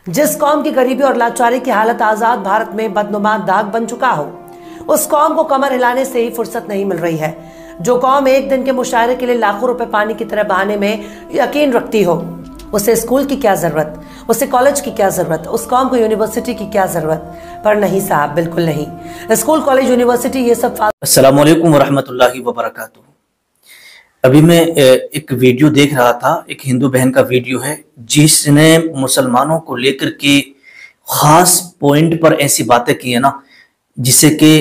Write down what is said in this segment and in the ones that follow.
जिस कौम की गरीबी और लाचारी की हालत आजाद भारत में बदनुमा दाग बन चुका हो, उस कौम को कमर हिलाने से ही फुर्सत नहीं मिल रही है। जो कौम एक दिन के मुशायरे के लिए लाखों रुपए पानी की तरह बहाने में यकीन रखती हो, उसे स्कूल की क्या जरूरत, उसे कॉलेज की क्या जरूरत, उस कौम को यूनिवर्सिटी की क्या जरूरत। पर नहीं साहब, बिल्कुल नहीं। स्कूल, कॉलेज, यूनिवर्सिटी ये सब। अस्सलाम वालेकुम वरहमतुल्लाहि वबरकातुहू। अभी मैं एक वीडियो देख रहा था, एक हिंदू बहन का वीडियो है जिसने मुसलमानों को लेकर के खास पॉइंट पर ऐसी बातें की है ना, जिसे कि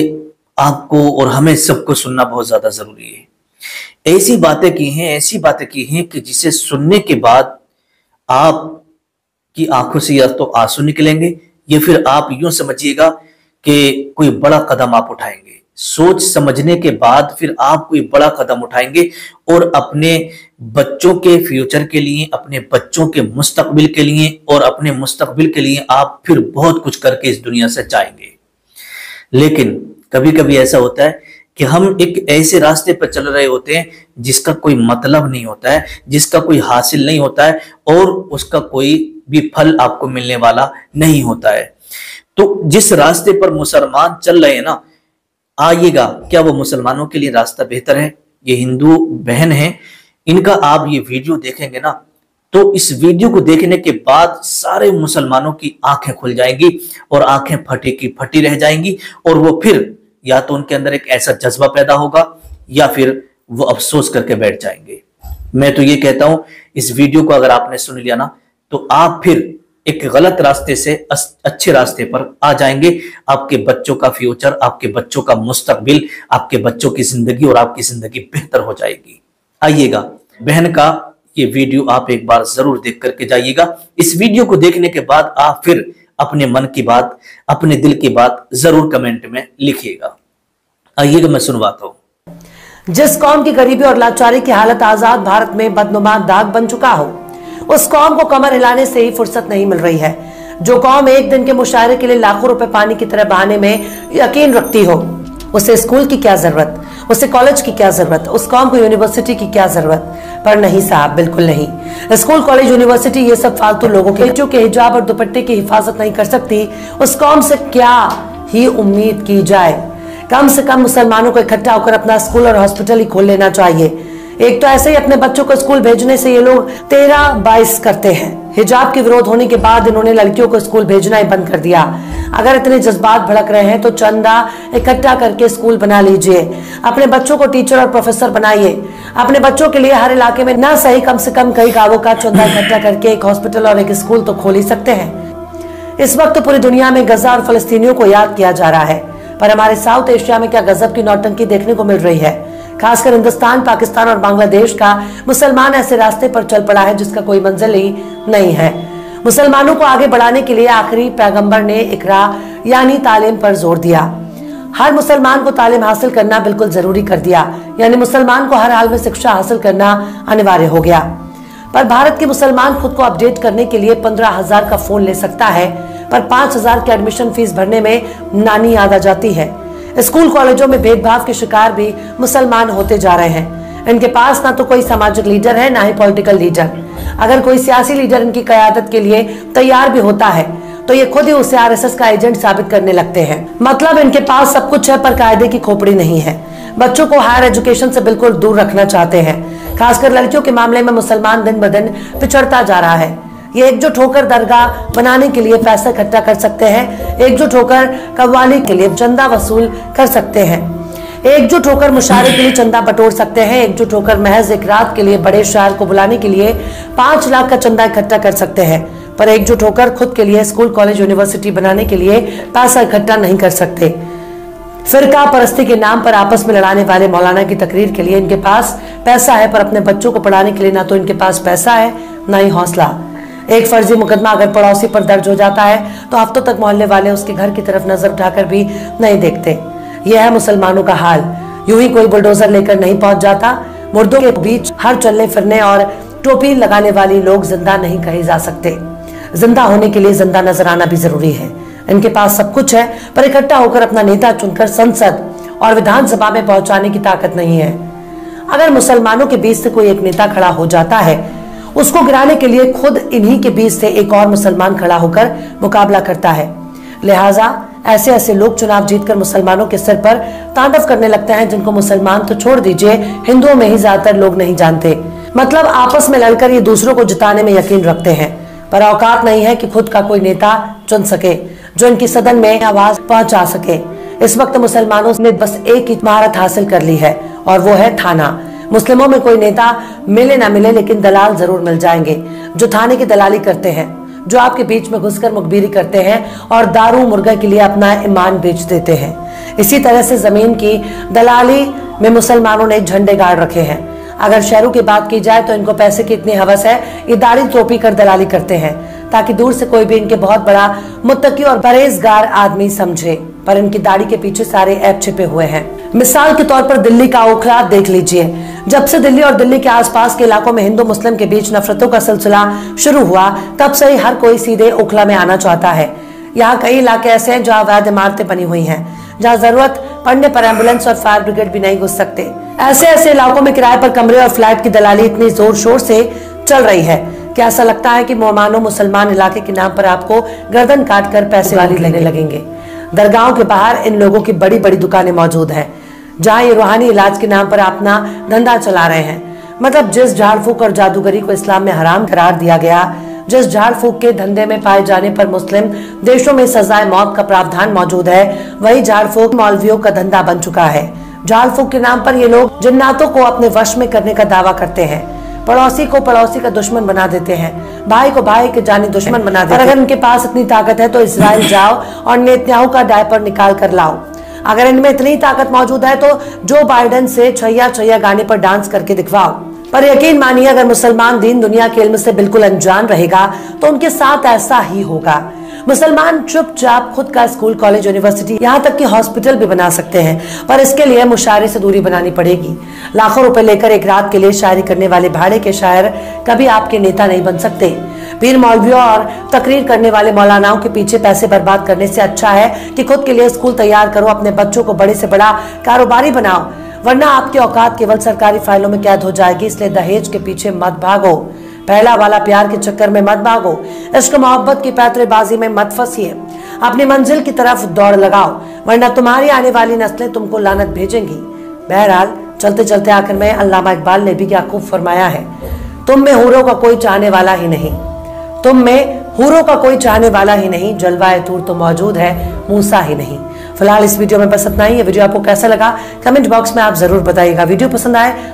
आपको और हमें सबको सुनना बहुत ज्यादा जरूरी है। ऐसी बातें की हैं कि जिसे सुनने के बाद आपकी आंखों से या तो आंसू निकलेंगे या फिर आप यूं समझिएगा कि कोई बड़ा कदम आप उठाएंगे। सोच समझने के बाद फिर आप कोई बड़ा कदम उठाएंगे और अपने बच्चों के फ्यूचर के लिए, अपने बच्चों के मुस्तकबिल के लिए और अपने मुस्तकबिल के लिए आप फिर बहुत कुछ करके इस दुनिया से जाएंगे। लेकिन कभी कभी ऐसा होता है कि हम एक ऐसे रास्ते पर चल रहे होते हैं जिसका कोई मतलब नहीं होता है, जिसका कोई हासिल नहीं होता है और उसका कोई भी फल आपको मिलने वाला नहीं होता है। तो जिस रास्ते पर मुसलमान चल रहे हैं ना, आइएगा, क्या वो मुसलमानों के लिए रास्ता बेहतर है? ये हिंदू बहन है, इनका आप ये वीडियो देखेंगे ना, तो इस वीडियो को देखने के बाद सारे मुसलमानों की आंखें खुल जाएंगी और आंखें फटी की फटी रह जाएंगी और वो फिर या तो उनके अंदर एक ऐसा जज्बा पैदा होगा या फिर वो अफसोस करके बैठ जाएंगे। मैं तो ये कहता हूं, इस वीडियो को अगर आपने सुन लिया ना, तो आप फिर एक गलत रास्ते से अच्छे रास्ते पर आ जाएंगे। आपके बच्चों का फ्यूचर, आपके बच्चों का मुस्तकबिल, आपके बच्चों की जिंदगी और आपकी जिंदगी बेहतर हो जाएगी। आइएगा, बहन का ये वीडियो आप एक बार जरूर देख करके जाइएगा। इस वीडियो को देखने के बाद आप फिर अपने मन की बात, अपने दिल की बात जरूर कमेंट में लिखिएगा। आइएगा, मैं सुनवाता हूं। जिस कौम की गरीबी और लाचारी की हालत आजाद भारत में बदनुमा दाग बन चुका हो, उस कौम को कमर हिलाने से ही फुर्सत नहीं मिल रही है। जो कौम एक दिन के मुशायरे के लिए लाखों रुपए पानी की तरह बहाने में यकीन रखती हो, उसे स्कूल की क्या जरूरत, उसे कॉलेज की क्या जरूरत, उस कौम को यूनिवर्सिटी की क्या जरूरत। पर नहीं साहब, बिल्कुल नहीं। स्कूल, कॉलेज, यूनिवर्सिटी ये सब फालतू लोगों के बच्चों के हिजाब और दुपट्टे की हिफाजत नहीं कर सकती, उस कौम से क्या ही उम्मीद की जाए। कम से कम मुसलमानों को इकट्ठा होकर अपना स्कूल और हॉस्पिटल ही खोल लेना चाहिए। एक तो ऐसे ही अपने बच्चों को स्कूल भेजने से ये लोग 13-22 करते हैं। हिजाब के विरोध होने के बाद इन्होंने लड़कियों को स्कूल भेजना ही बंद कर दिया। अगर इतने जज्बात भड़क रहे हैं तो चंदा इकट्ठा करके स्कूल बना लीजिए, अपने बच्चों को टीचर और प्रोफेसर बनाइए। अपने बच्चों के लिए हर इलाके में ना सही कम से कम कई गांवों का चंदा इकट्ठा करके एक हॉस्पिटल और एक स्कूल तो खोल ही सकते हैं। इस वक्त तो पूरी दुनिया में गजा और फलस्तीनियों को याद किया जा रहा है, पर हमारे साउथ एशिया में क्या गजब की नौटंकी देखने को मिल रही है। खासकर हिंदुस्तान, पाकिस्तान और बांग्लादेश का मुसलमान ऐसे रास्ते पर चल पड़ा है जिसका कोई मंजिल ही नहीं है। मुसलमानों को आगे बढ़ाने के लिए आखिरी पैगंबर ने इकरा यानी तालीम पर जोर दिया। हर मुसलमान को तालीम हासिल करना बिल्कुल जरूरी कर दिया, यानी मुसलमान को हर हाल में शिक्षा हासिल करना अनिवार्य हो गया। पर भारत के मुसलमान खुद को अपडेट करने के लिए 15,000 का फोन ले सकता है, पर 5,000 की एडमिशन फीस भरने में नानी याद आ जाती है। स्कूल कॉलेजों में भेदभाव के शिकार भी मुसलमान होते जा रहे हैं। इनके पास ना तो कोई सामाजिक लीडर है, ना ही पॉलिटिकल लीडर। अगर कोई सियासी लीडर इनकी क़यादत के लिए तैयार भी होता है तो ये खुद ही उसे आरएसएस का एजेंट साबित करने लगते हैं। मतलब इनके पास सब कुछ है पर कायदे की खोपड़ी नहीं है। बच्चों को हायर एजुकेशन से बिल्कुल दूर रखना चाहते हैं। खासकर लड़कियों के मामले में मुसलमान दिन ब दिन पिछड़ता जा रहा है। ये एकजुट होकर दरगाह बनाने के लिए पैसा इकट्ठा कर सकते हैं, एकजुट होकर कव्वाली के लिए चंदा वसूल कर सकते हैं, एकजुट होकर मुशायरे के लिए चंदा बटोर सकते हैं, एकजुट होकर महज एक रात के लिए बड़े शायर को बुलाने के लिए 5 लाख का चंदा इकट्ठा कर सकते हैं, पर एकजुट होकर खुद के लिए स्कूल, कॉलेज, यूनिवर्सिटी बनाने के लिए पैसा इकट्ठा नहीं कर सकते। फिरका परस्ती के नाम पर आपस में लड़ाने वाले मौलाना की तकरीर के लिए इनके पास पैसा है, पर अपने बच्चों को पढ़ाने के लिए ना तो इनके पास पैसा है, ना ही हौसला। एक फर्जी मुकदमा अगर पड़ोसी पर दर्ज हो जाता है तो हफ्तों तक मोहल्ले वाले उसके घर की तरफ नजर उठाकर भी नहीं देखते। यह है मुसलमानों का हाल। यूं ही कोई बुलडोजर लेकर नहीं पहुंच जाता। मुर्दों के बीच हर चलने फिरने और टोपी लगाने वाली लोग जिंदा नहीं कहे जा सकते। जिंदा होने के लिए जिंदा नजर आना भी जरूरी है। इनके पास सब कुछ है, पर इकट्ठा होकर अपना नेता चुनकर संसद और विधानसभा में पहुंचाने की ताकत नहीं है। अगर मुसलमानों के बीच से कोई एक नेता खड़ा हो जाता है उसको गिराने के लिए खुद इन्हीं के बीच से एक और मुसलमान खड़ा होकर मुकाबला करता है। लिहाजा ऐसे ऐसे लोग चुनाव जीतकर मुसलमानों के सिर पर तांडव करने लगते हैं, जिनको मुसलमान तो छोड़ दीजिए, हिंदुओं में ही ज्यादातर लोग नहीं जानते। मतलब आपस में लड़कर ये दूसरों को जिताने में यकीन रखते हैं, पर औकात नहीं है कि खुद का कोई नेता चुन सके जो इनकी सदन में आवाज पहुंचा सके। इस वक्त मुसलमानों ने बस एक ही महारत हासिल कर ली है, और वो है थाना। मुस्लिमों में कोई नेता मिले ना मिले, लेकिन दलाल जरूर मिल जाएंगे जो थाने की दलाली करते हैं, जो आपके बीच में घुसकर मुखबिरी करते हैं और दारू मुर्गा के लिए अपना ईमान बेच देते हैं। इसी तरह से जमीन की दलाली में मुसलमानों ने झंडे गाड़ रखे हैं। अगर शहरों की बात की जाए तो इनको पैसे की इतनी हवस है, ये दाढ़ी टोपी कर दलाली करते हैं ताकि दूर से कोई भी इनके बहुत बड़ा मुत्तकी और परहेजगार आदमी समझे, पर इनकी दाढ़ी के पीछे सारे ऐप छिपे हुए हैं। मिसाल के तौर पर दिल्ली का ओखला देख लीजिए। जब से दिल्ली और दिल्ली के आसपास के इलाकों में हिंदू मुस्लिम के बीच नफरतों का सिलसिला शुरू हुआ, तब से ही हर कोई सीधे ओखला में आना चाहता है। यहाँ कई इलाके ऐसे हैं जहाँ अवैध इमारतें बनी हुई हैं, जहाँ जरूरत पड़ने पर एम्बुलेंस और फायर ब्रिगेड भी नहीं घुस सकते। ऐसे ऐसे इलाकों में किराए पर कमरे और फ्लैट की दलाली इतनी जोर शोर से चल रही है कि ऐसा लगता है कि मानो मुसलमान इलाके के नाम पर आपको गर्दन काट कर पैसे वाली लेने लगेंगे। दरगाहों के बाहर इन लोगों की बड़ी बड़ी दुकानें मौजूद हैं, जहाँ ये रूहानी इलाज के नाम पर अपना धंधा चला रहे हैं। मतलब जिस झाड़ फूक और जादूगरी को इस्लाम में हराम करार दिया गया, जिस झाड़ फूक के धंधे में पाए जाने पर मुस्लिम देशों में सजाए मौत का प्रावधान मौजूद है, वही झाड़ फूक मौलवियों का धंधा बन चुका है। झाड़ फूक के नाम पर ये लोग जिन्नातों को अपने वश में करने का दावा करते हैं, पड़ोसी को पड़ोसी का दुश्मन बना देते हैं, भाई को भाई के जानी दुश्मन बना देते हैं। अगर इनके पास इतनी ताकत है तो इजराइल जाओ और नेतन्याहू का डायपर निकाल कर लाओ। अगर इनमें इतनी ताकत मौजूद है तो जो बाइडेन से छैया छैया गाने पर डांस करके दिखवाओ। पर यकीन मानिए, अगर मुसलमान दीन दुनिया के इल्म से बिल्कुल अनजान रहेगा तो उनके साथ ऐसा ही होगा। मुसलमान चुपचाप खुद का स्कूल, कॉलेज, यूनिवर्सिटी, यहाँ तक कि हॉस्पिटल भी बना सकते हैं, पर इसके लिए मुशायरे से दूरी बनानी पड़ेगी। लाखों रुपए लेकर एक रात के लिए शायरी करने वाले भाड़े के शायर कभी आपके नेता नहीं बन सकते। पीर मौलवियों और तकरीर करने वाले मौलानाओं के पीछे पैसे बर्बाद करने से अच्छा है कि खुद के लिए स्कूल तैयार करो, अपने बच्चों को बड़े से बड़ा कारोबारी बनाओ, वरना आपकी औकात केवल सरकारी फाइलों में कैद हो जाएगी। इसलिए दहेज के पीछे मत भागो, पहला वाला प्यार के चक्कर में मत भागो, इश्क मोहब्बत की पैतरेबाजी में मत फंसिए। अपनी मंजिल की तरफ दौड़ लगाओ, वरना तुम्हारी आने वाली नस्लें तुमको लानत भेजेंगी। बहरहाल चलते चलते आखिर में अल्लामा इकबाल ने भी क्या खूब फरमाया है, तुम में हूरों का कोई चाहने वाला ही नहीं, तुम में हूरों का कोई चाहने वाला ही नहीं, जलवाए तूर तो मौजूद है, मूसा ही नहीं। फिलहाल इस वीडियो में बस इतना ही। ये वीडियो आपको कैसा लगा कमेंट बॉक्स में आप जरूर बताइएगा। वीडियो पसंद आए